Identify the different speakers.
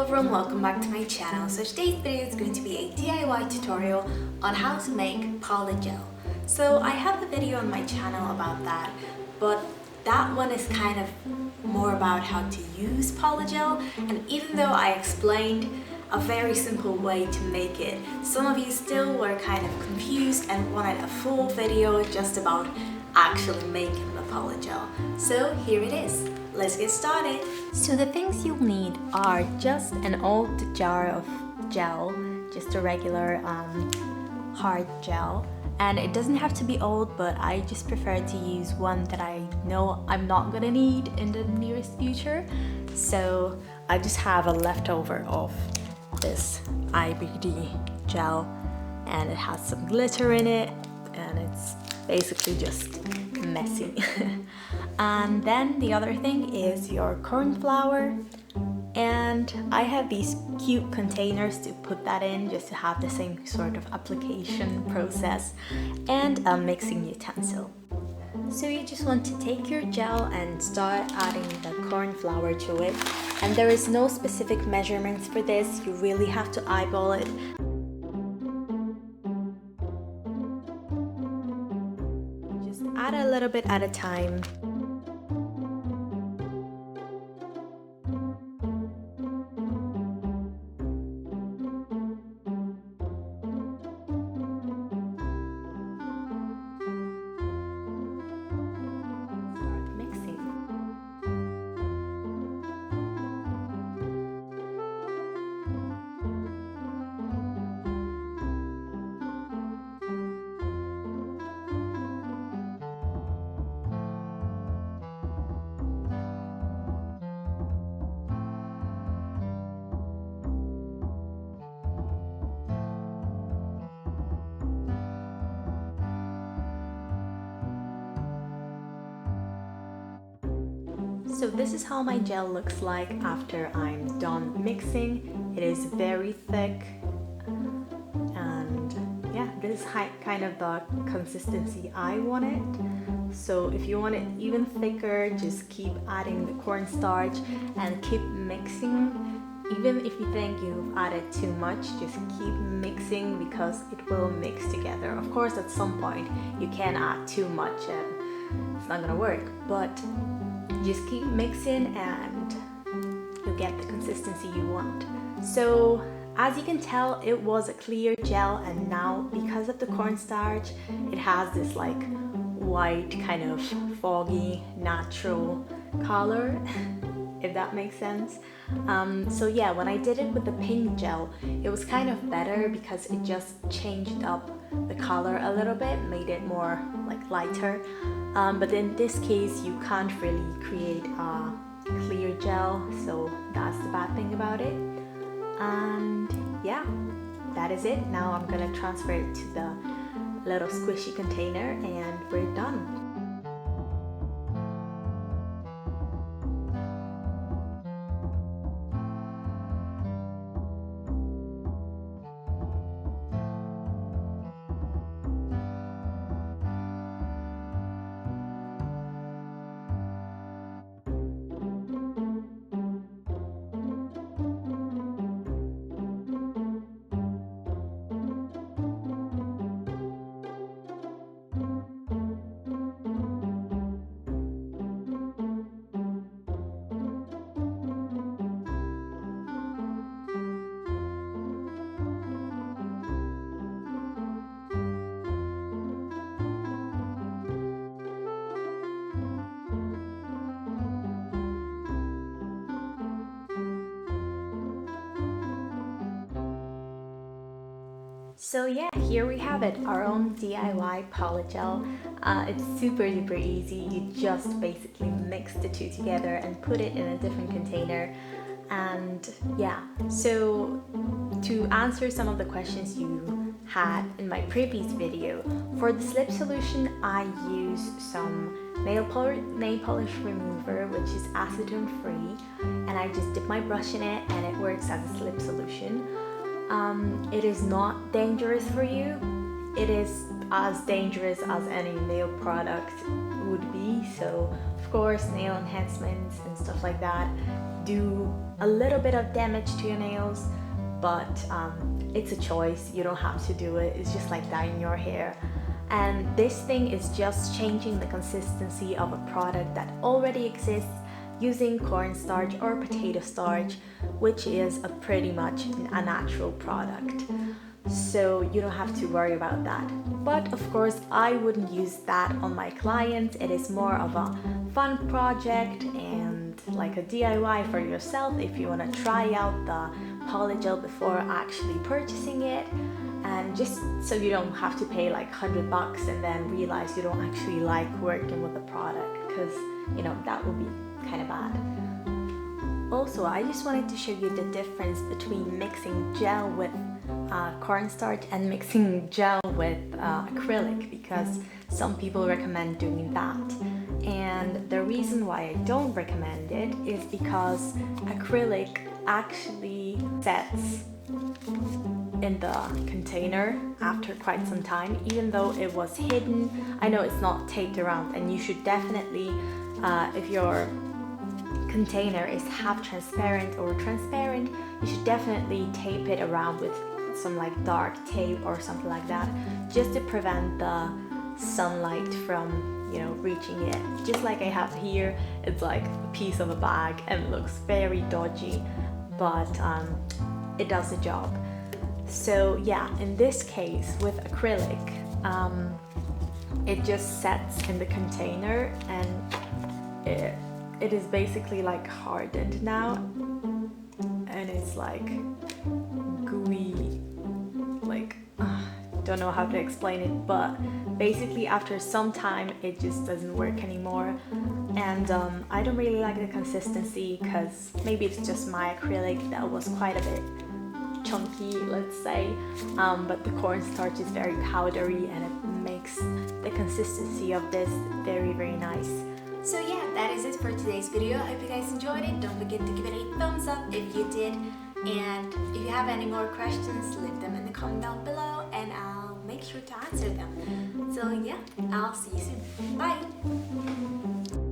Speaker 1: everyone, welcome back to my channel. So today's video is going to be a DIY tutorial on how to make polygel. So I have a video on my channel about that, but that one is kind of more about how to use polygel, and even though I explained a very simple way to make it, some of you still were kind of confused and wanted a full video just about actually making the polygel. So here it is. Let's get started. So the things you'll need are just an old jar of gel, just a regular hard gel. And it doesn't have to be old, but I just prefer to use one that I know I'm not gonna need in the nearest future. So I just have a leftover of this IBD gel, and it has some glitter in it, and it's basically just messy. And then the other thing is your corn flour, and I have these cute containers to put that in just to have the same sort of application process, and a mixing utensil. So you just want to take your gel and start adding the corn flour to it, and there is no specific measurements for this. You really have to eyeball it. Just add a little bit at a time. So this is how my gel looks like after I'm done mixing. It is very thick, and yeah, this is kind of the consistency I want it. So if you want it even thicker, just keep adding the cornstarch and keep mixing. Even if you think you've added too much, just keep mixing because it will mix together. Of course, at some point you can add too much and it's not gonna work, but just keep mixing and you'll get the consistency you want. So as you can tell, it was a clear gel, and now because of the cornstarch, it has this like white kind of foggy natural color, if that makes sense. So yeah, when I did it with the pink gel, it was kind of better because it just changed up the color a little bit, made it more like lighter. But in this case, you can't really create a clear gel, so that's the bad thing about it. And yeah, that is it. Now I'm gonna transfer it to the little squishy container and we're done. So yeah, here we have it, our own DIY polygel. It's super duper easy. You just basically mix the two together and put it in a different container. And yeah, so to answer some of the questions you had in my previous video, for the slip solution I use some nail polish remover, which is acetone free, and I just dip my brush in it and it works as a slip solution. It is not dangerous for you. It is as dangerous as any nail product would be. So of course, nail enhancements and stuff like that do a little bit of damage to your nails, but it's a choice. You don't have to do it. It's just like dyeing your hair. And this thing is just changing the consistency of a product that already exists using cornstarch or potato starch, which is a pretty much a natural product. So you don't have to worry about that. But of course, I wouldn't use that on my clients. It is more of a fun project and like a DIY for yourself if you want to try out the polygel before actually purchasing it, and just so you don't have to pay like $100 and then realize you don't actually like working with the product, because you know that would be kind of bad. Also, I just wanted to show you the difference between mixing gel with cornstarch and mixing gel with acrylic, because some people recommend doing that. And the reason why I don't recommend it is because acrylic actually sets in the container after quite some time, even though it was hidden. I know it's not taped around, and you should definitely, if your container is half transparent or transparent, you should definitely tape it around with some like dark tape or something like that, just to prevent the sunlight from, you know, reaching it. Just like I have here, it's like a piece of a bag and it looks very dodgy, but it does the job. So yeah, in this case with acrylic, it just sets in the container and it is basically like hardened now, and it's like gooey, like don't know how to explain it, but basically after some time it just doesn't work anymore. And I don't really like the consistency, because maybe it's just my acrylic that was quite a bit chunky, let's say, but the cornstarch is very powdery and it makes the consistency of this very, very nice. So yeah, that is it for today's video. I hope you guys enjoyed it. Don't forget to give it a thumbs up if you did, and if you have any more questions, leave them in the comment down below and I'll make sure to answer them. So yeah, I'll see you soon. Bye!